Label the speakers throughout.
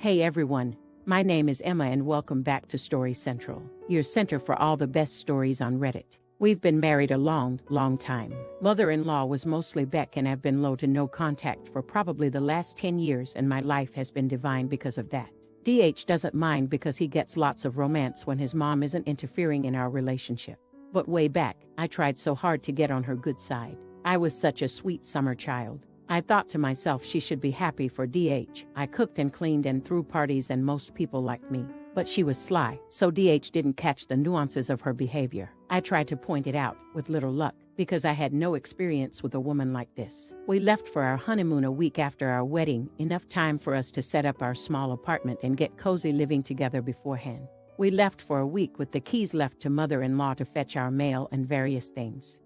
Speaker 1: Hey everyone, my name is Emma and welcome back to Story Central, your center for all the best stories on Reddit. We've been married a long time. Mother-in-law was mostly Beck and I've been low to no contact for probably the last 10 years and my life has been divine because of that. DH doesn't mind because he gets lots of romance when his mom isn't interfering in our relationship. But way back, I tried so hard to get on her good side. I was such a sweet summer child. I thought to myself she should be happy for DH. I cooked and cleaned and threw parties and most people liked me. But she was sly, so DH didn't catch the nuances of her behavior. I tried to point it out, with little luck, because I had no experience with a woman like this. We left for our honeymoon a week after our wedding, enough time for us to set up our small apartment and get cozy living together beforehand. We left for a week with the keys left to mother-in-law to fetch our mail and various things.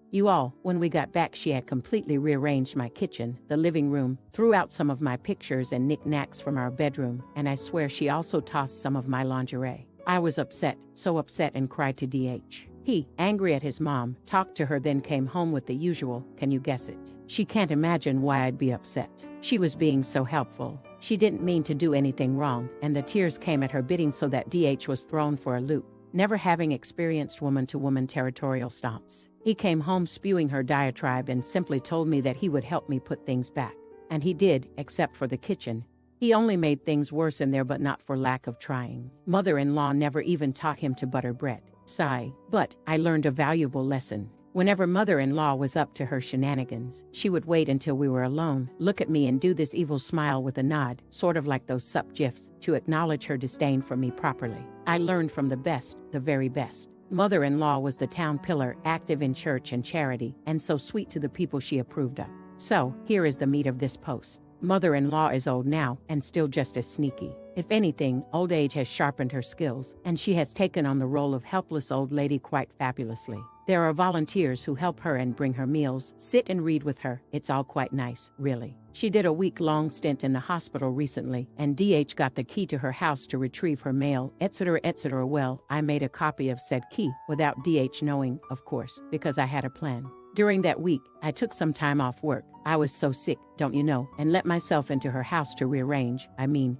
Speaker 1: When we got back she had completely rearranged my kitchen, the living room, threw out some of my pictures and knickknacks from our bedroom, and I swear she also tossed some of my lingerie. I was upset, so upset and cried to DH. He, angry at his mom, talked to her then came home with the usual, can you guess it? She can't imagine why I'd be upset. She was being so helpful. She didn't mean to do anything wrong, and the tears came at her bidding so that DH was thrown for a loop, never having experienced woman-to-woman territorial stomps. He came home spewing her diatribe and simply told me that he would help me put things back. And he did, except for the kitchen. He only made things worse in there but not for lack of trying. Mother-in-law never even taught him to butter bread. Sigh. But I learned a valuable lesson. Whenever mother-in-law was up to her shenanigans, she would wait until we were alone, look at me and do this evil smile with a nod, sort of like those sup gifs, to acknowledge her disdain for me properly. I learned from the best, the very best. Mother-in-law was the town pillar, active in church and charity, and so sweet to the people she approved of. So, here is the meat of this post. Mother-in-law is old now, and still just as sneaky. If anything, old age has sharpened her skills, and she has taken on the role of helpless old lady quite fabulously. There are volunteers who help her and bring her meals, sit and read with her. It's all quite nice, really. She did a week-long stint in the hospital recently, and DH got the key to her house to retrieve her mail, etc. etc. Well, I made a copy of said key, without DH knowing, of course, because I had a plan. During that week, I took some time off work. I was so sick, don't you know, and let myself into her house to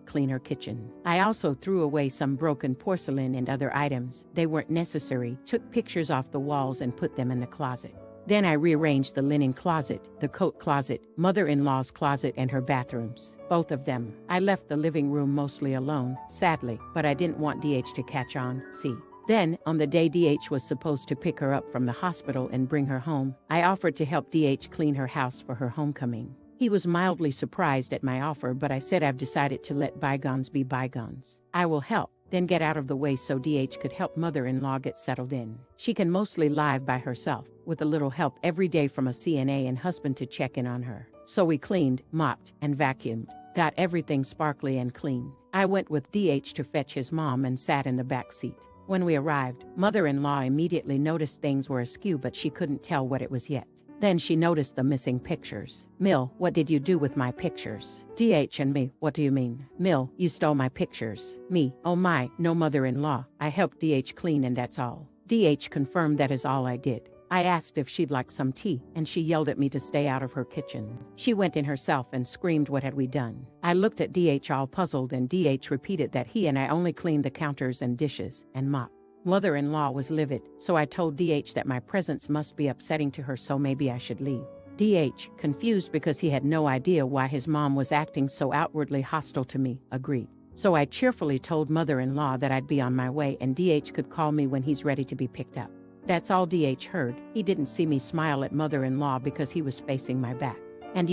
Speaker 1: clean her kitchen. I also threw away some broken porcelain and other items. They weren't necessary, took pictures off the walls and put them in the closet. Then I rearranged the linen closet, the coat closet, mother-in-law's closet and her bathrooms. Both of them. I left the living room mostly alone, sadly, but I didn't want DH to catch on, see. Then, on the day DH was supposed to pick her up from the hospital and bring her home, I offered to help DH clean her house for her homecoming. He was mildly surprised at my offer, but I said I've decided to let bygones be bygones. I will help, then get out of the way so DH could help mother-in-law get settled in. She can mostly live by herself, with a little help every day from a CNA and husband to check in on her. So we cleaned, mopped, and vacuumed, got everything sparkly and clean. I went with DH to fetch his mom and sat in the back seat. When we arrived, mother-in-law immediately noticed things were askew but she couldn't tell what it was yet. Then she noticed the missing pictures. Mill, what did you do with my pictures? DH and me, what do you mean? Mill, you stole my pictures. Me, oh my, no mother-in-law. I helped DH clean and that's all. DH confirmed that is all I did. I asked if she'd like some tea, and she yelled at me to stay out of her kitchen. She went in herself and screamed what had we done. I looked at DH all puzzled and DH repeated that he and I only cleaned the counters and dishes, and mopped. Mother-in-law was livid, so I told DH that my presence must be upsetting to her so maybe I should leave. DH, confused because he had no idea why his mom was acting so outwardly hostile to me, agreed. So I cheerfully told mother-in-law that I'd be on my way and DH could call me when he's ready to be picked up. That's all DH heard. He didn't see me smile at mother-in-law because he was facing my back. And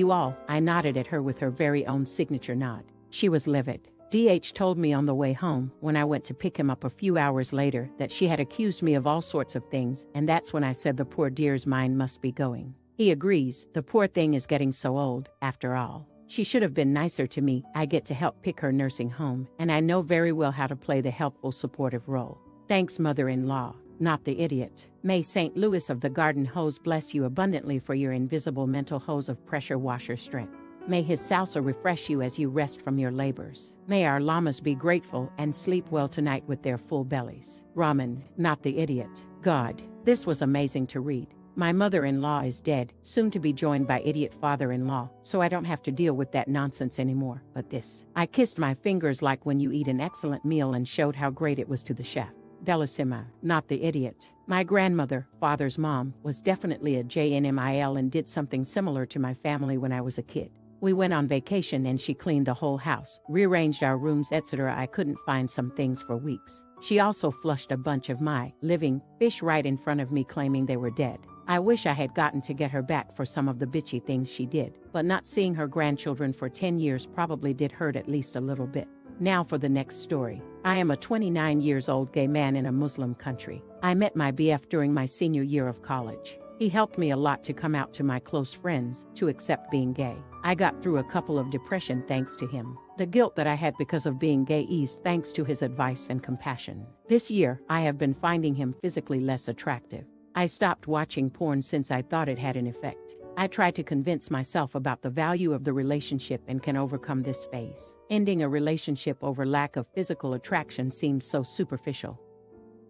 Speaker 1: I nodded at her with her very own signature nod. She was livid. DH told me on the way home, when I went to pick him up a few hours later, that she had accused me of all sorts of things, and that's when I said the poor dear's mind must be going. He agrees, the poor thing is getting so old, after all. She should have been nicer to me. I get to help pick her nursing home, and I know very well how to play the helpful, supportive role. Thanks, mother-in-law. Not the idiot. May St. Louis of the Garden Hose bless you abundantly for your invisible mental hose of pressure washer strength. May his salsa refresh you as you rest from your labors. May our llamas be grateful and sleep well tonight with their full bellies. Ramen, not the idiot. God, this was amazing to read. My mother-in-law is dead, soon to be joined by idiot father-in-law, so I don't have to deal with that nonsense anymore. But this. I kissed my fingers like when you eat an excellent meal and showed how great it was to the chef. Bellissima, not the idiot. My grandmother, father's mom, was definitely a JNMIL and did something similar to my family when I was a kid. We went on vacation and she cleaned the whole house, rearranged our rooms, etc. I couldn't find some things for weeks. She also flushed a bunch of my living fish right in front of me, claiming they were dead. I wish I had gotten to get her back for some of the bitchy things she did, but not seeing her grandchildren for 10 years probably did hurt at least a little bit. Now for the next story. I am a 29 years old gay man in a Muslim country. I met my BF during my senior year of college. He helped me a lot to come out to my close friends, to accept being gay. I got through a couple of depression thanks to him. The guilt that I had because of being gay eased thanks to his advice and compassion. This year, I have been finding him physically less attractive. I stopped watching porn since I thought it had an effect. I try to convince myself about the value of the relationship and can overcome this phase. Ending a relationship over lack of physical attraction seems so superficial.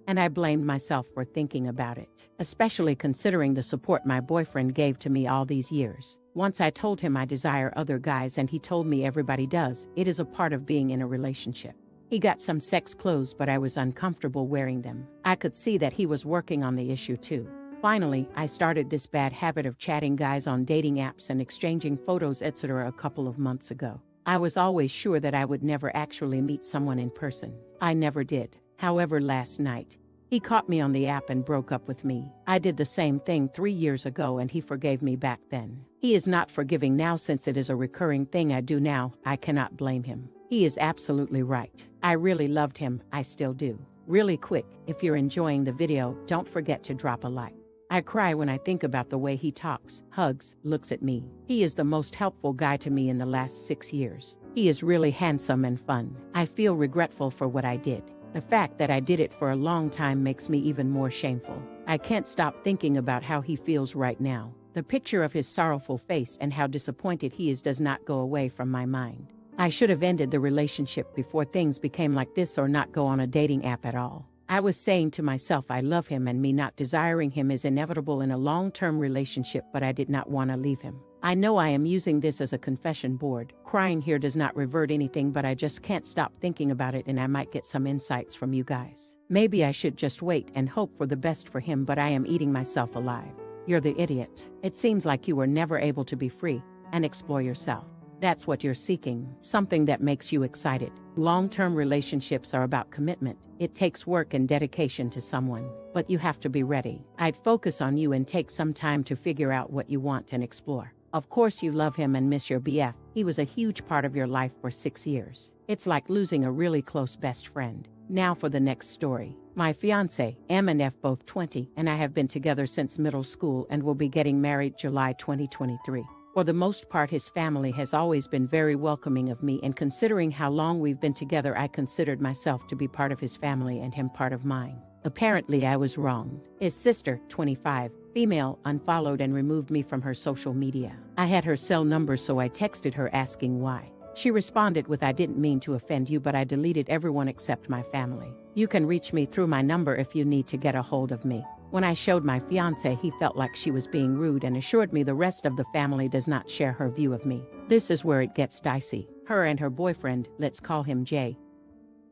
Speaker 1: And I blamed myself for thinking about it, especially considering the support my boyfriend gave to me all these years. Once I told him I desire other guys and he told me everybody does. It is a part of being in a relationship. He got some sex clothes, but I was uncomfortable wearing them. I could see that he was working on the issue too. Finally, I started this bad habit of chatting guys on dating apps and exchanging photos, etc. a couple of months ago. I was always sure that I would never actually meet someone in person. I never did. However, last night, he caught me on the app and broke up with me. I did the same thing 3 years ago and he forgave me back then. He is not forgiving now since it is a recurring thing I do now. I cannot blame him. He is absolutely right. I really loved him. I still do. Really quick, if you're enjoying the video, don't forget to drop a like. I cry when I think about the way he talks, hugs, looks at me. He is the most helpful guy to me in the last 6 years. He is really handsome and fun. I feel regretful for what I did. The fact that I did it for a long time makes me even more shameful. I can't stop thinking about how he feels right now. The picture of his sorrowful face and how disappointed he is does not go away from my mind. I should have ended the relationship before things became like this, or not go on a dating app at all. I was saying to myself I love him and me not desiring him is inevitable in a long-term relationship, but I did not want to leave him. I know I am using this as a confession board. Crying here does not revert anything, but I just can't stop thinking about it and I might get some insights from you guys. Maybe I should just wait and hope for the best for him, but I am eating myself alive. You're the idiot. It seems like you were never able to be free and explore yourself. That's what you're seeking, something that makes you excited. Long-term relationships are about commitment. It takes work and dedication to someone, but you have to be ready. I'd focus on you and take some time to figure out what you want and explore. Of course you love him and miss your BF. He was a huge part of your life for 6 years. It's like losing a really close best friend. Now for the next story. My fiancé, M and F, both 20, and I have been together since middle school and will be getting married July 2023. For the most part, his family has always been very welcoming of me, and considering how long we've been together, I considered myself to be part of his family and him part of mine. Apparently, I was wrong. His sister, 25, female, unfollowed and removed me from her social media. I had her cell number, so I texted her asking why. She responded with, "I didn't mean to offend you, but I deleted everyone except my family. You can reach me through my number if you need to get a hold of me." When I showed my fiancé, he felt like she was being rude and assured me the rest of the family does not share her view of me. This is where it gets dicey. Her and her boyfriend, let's call him Jay,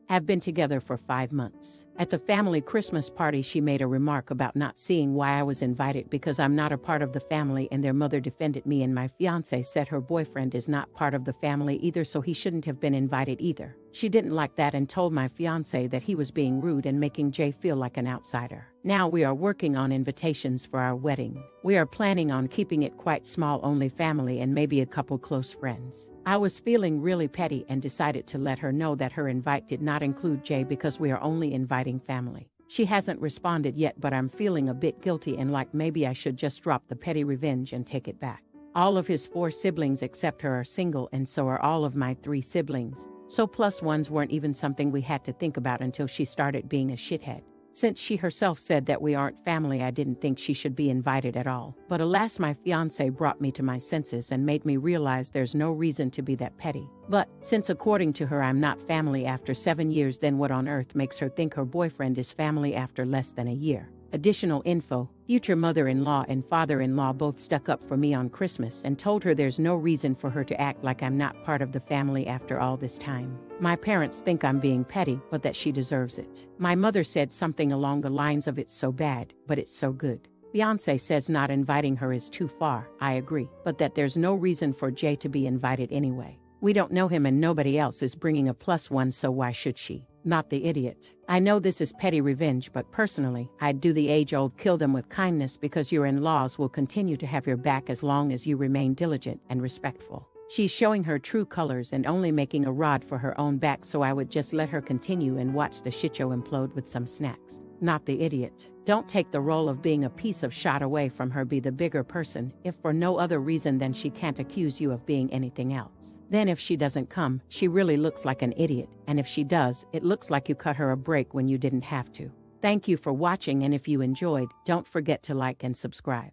Speaker 1: have been together for 5 months. At the family Christmas party, she made a remark about not seeing why I was invited because I'm not a part of the family, and their mother defended me, and my fiancé said her boyfriend is not part of the family either, so he shouldn't have been invited either. She didn't like that and told my fiancé that he was being rude and making Jay feel like an outsider. Now we are working on invitations for our wedding. We are planning on keeping it quite small, only family and maybe a couple close friends. I was feeling really petty and decided to let her know that her invite did not include Jay because we are only inviting family. She hasn't responded yet, but I'm feeling a bit guilty and like maybe I should just drop the petty revenge and take it back. All of his 4 siblings except her are single, and so are all of my 3 siblings. So plus ones weren't even something we had to think about until she started being a shithead. Since she herself said that we aren't family, I didn't think she should be invited at all. But alas, my fiancé brought me to my senses and made me realize there's no reason to be that petty. But since according to her I'm not family after 7 years, then what on earth makes her think her boyfriend is family after less than a year? Additional info: future mother-in-law and father-in-law both stuck up for me on Christmas and told her there's no reason for her to act like I'm not part of the family after all this time. My parents think I'm being petty, but that she deserves it. My mother said something along the lines of "It's so bad, but it's so good." Beyonce says not inviting her is too far. I agree, but that there's no reason for Jay to be invited anyway. We don't know him and nobody else is bringing a +1, so why should she? Not the idiot. I know this is petty revenge, but personally, I'd do the age-old kill them with kindness, because your in-laws will continue to have your back as long as you remain diligent and respectful. She's showing her true colors and only making a rod for her own back, so I would just let her continue and watch the shitshow implode with some snacks. Not the idiot. Don't take the role of being a piece of shot away from her. Be the bigger person, if for no other reason than she can't accuse you of being anything else. Then if she doesn't come, she really looks like an idiot, and if she does, it looks like you cut her a break when you didn't have to. Thank you for watching, and if you enjoyed, don't forget to like and subscribe.